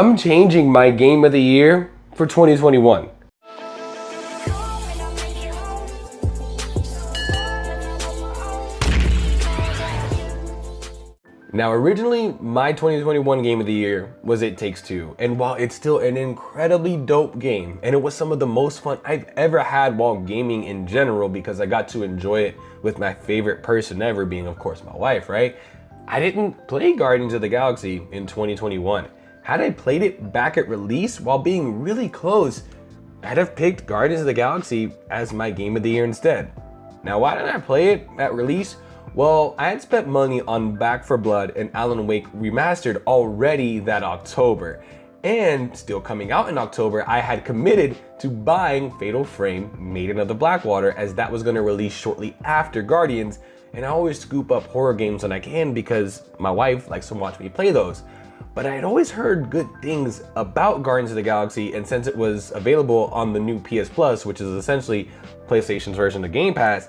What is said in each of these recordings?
I'm changing my game of the year for 2021. Now, originally, my 2021 game of the year was It Takes Two, and while it's still an incredibly dope game, and it was some of the most fun I've ever had while gaming in general because I got to enjoy it with my favorite person ever being, of course, my wife, right? I didn't play Guardians of the Galaxy in 2021. Had I played it back at release while being really close, I'd have picked Guardians of the Galaxy as my game of the year instead. Now, why didn't I play it at release? Well, I had spent money on Back 4 Blood and Alan Wake Remastered already that October. And still coming out in October, I had committed to buying Fatal Frame Maiden of the Blackwater, as that was going to release shortly after Guardians. And I always scoop up horror games when I can because my wife likes to watch me play those. But I had always heard good things about Guardians of the Galaxy, and since it was available on the new PS Plus, which is essentially PlayStation's version of Game Pass,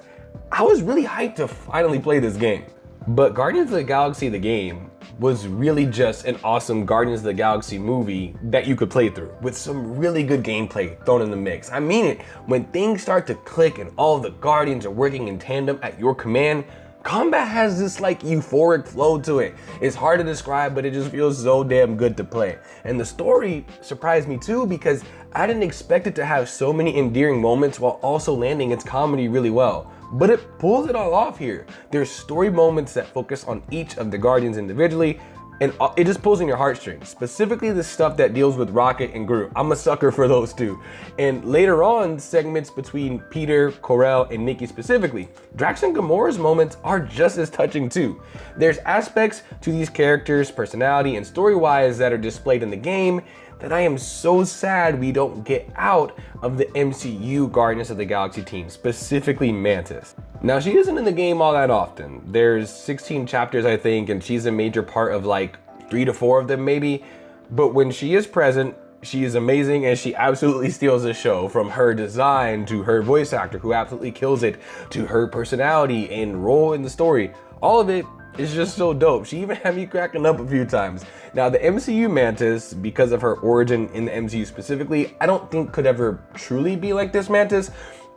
I was really hyped to finally play this game. But Guardians of the Galaxy, the game, was really just an awesome Guardians of the Galaxy movie that you could play through with some really good gameplay thrown in the mix. I mean it, when things start to click and all of the Guardians are working in tandem at your command, combat has this like euphoric flow to it. It's hard to describe, but it just feels so damn good to play. And the story surprised me too because I didn't expect it to have so many endearing moments while also landing its comedy really well. But it pulls it all off here. There's story moments that focus on each of the Guardians individually, and it just pulls in your heartstrings, specifically the stuff that deals with Rocket and Groot. I'm a sucker for those two. And later on, segments between Peter, Corel, and Nikki specifically. Drax and Gamora's moments are just as touching too. There's aspects to these characters' personality and story-wise that are displayed in the game that I am so sad we don't get out of the MCU Guardians of the Galaxy team, specifically Mantis. Now, she isn't in the game all that often. There's 16 chapters, I think, and she's a major part of like 3 to 4 of them maybe. But when she is present, she is amazing and she absolutely steals the show, from her design to her voice actor who absolutely kills it, to her personality and role in the story. All of it is just so dope. She even had me cracking up a few times. Now, the MCU Mantis, because of her origin in the MCU specifically, I don't think could ever truly be like this Mantis.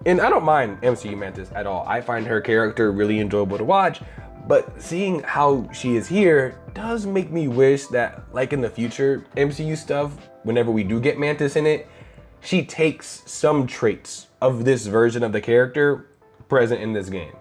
And I don't mind MCU Mantis at all. I find her character really enjoyable to watch, but seeing how she is here does make me wish that, like in the future MCU stuff, whenever we do get Mantis in it, she takes some traits of this version of the character present in this game.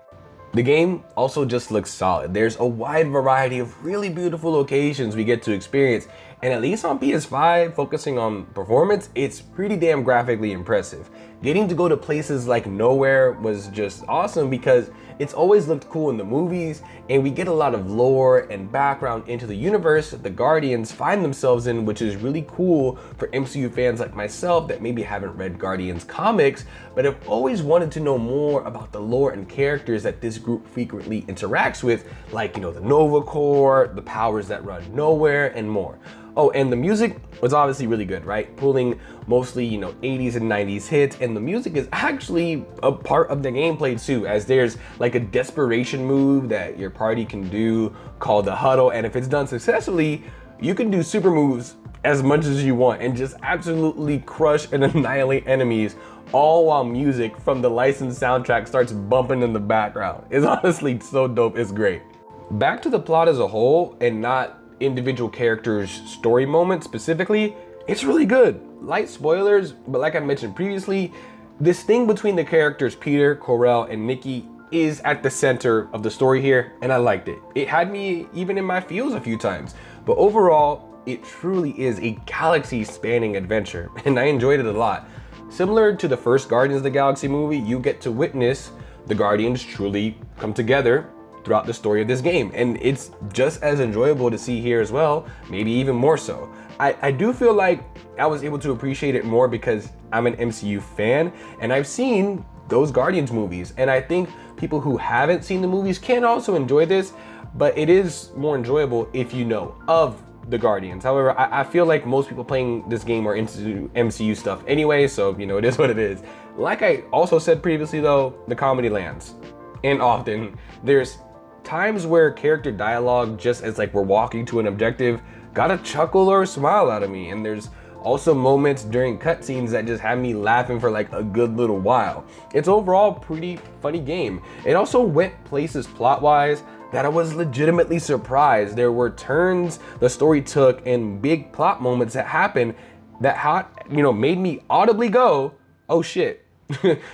The game also just looks solid. There's a wide variety of really beautiful locations we get to experience, and at least on PS5, focusing on performance, it's pretty damn graphically impressive. Getting to go to places like Nowhere was just awesome because it's always looked cool in the movies, and we get a lot of lore and background into the universe that the Guardians find themselves in, which is really cool for MCU fans like myself that maybe haven't read Guardians comics, but have always wanted to know more about the lore and characters that this group frequently interacts with, like, the Nova Corps, the powers that run Nowhere, and more. Oh, and the music was obviously really good, right? Pulling mostly, 80s and 90s hits, and the music is actually a part of the gameplay too, as there's like a desperation move that your party can do called the Huddle, and if it's done successfully, you can do super moves as much as you want and just absolutely crush and annihilate enemies, all while music from the licensed soundtrack starts bumping in the background. It's honestly so dope, it's great. Back to the plot as a whole, and not individual characters' story moments specifically, it's really good. Light spoilers, but like I mentioned previously, this thing between the characters Peter, Corel, and Nikki is at the center of the story here, and I liked it. It had me even in my feels a few times, but overall, it truly is a galaxy-spanning adventure, and I enjoyed it a lot. Similar to the first Guardians of the Galaxy movie, you get to witness the Guardians truly come together throughout the story of this game, and it's just as enjoyable to see here as well, maybe even more so. I do feel like I was able to appreciate it more because I'm an MCU fan and I've seen those Guardians movies, and I think people who haven't seen the movies can also enjoy this, but it is more enjoyable if you know of the Guardians. However, I feel like most people playing this game are into MCU stuff anyway, so it is what it is. Like I also said previously though, the comedy lands, and often there's times where character dialogue, just as like we're walking to an objective, got a chuckle or a smile out of me. And there's also moments during cutscenes that just had me laughing for like a good little while. It's overall a pretty funny game. It also went places plot-wise that I was legitimately surprised. There were turns the story took and big plot moments that happened that made me audibly go, oh shit.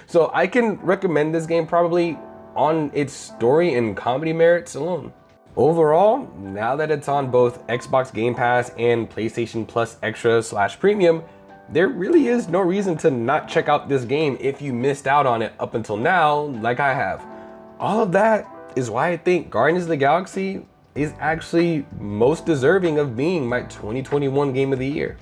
So I can recommend this game probably on its story and comedy merits alone. Overall, now that it's on both Xbox Game Pass and PlayStation Plus Extra/Premium, there really is no reason to not check out this game if you missed out on it up until now, like I have. All of that is why I think Guardians of the Galaxy is actually most deserving of being my 2021 Game of the Year.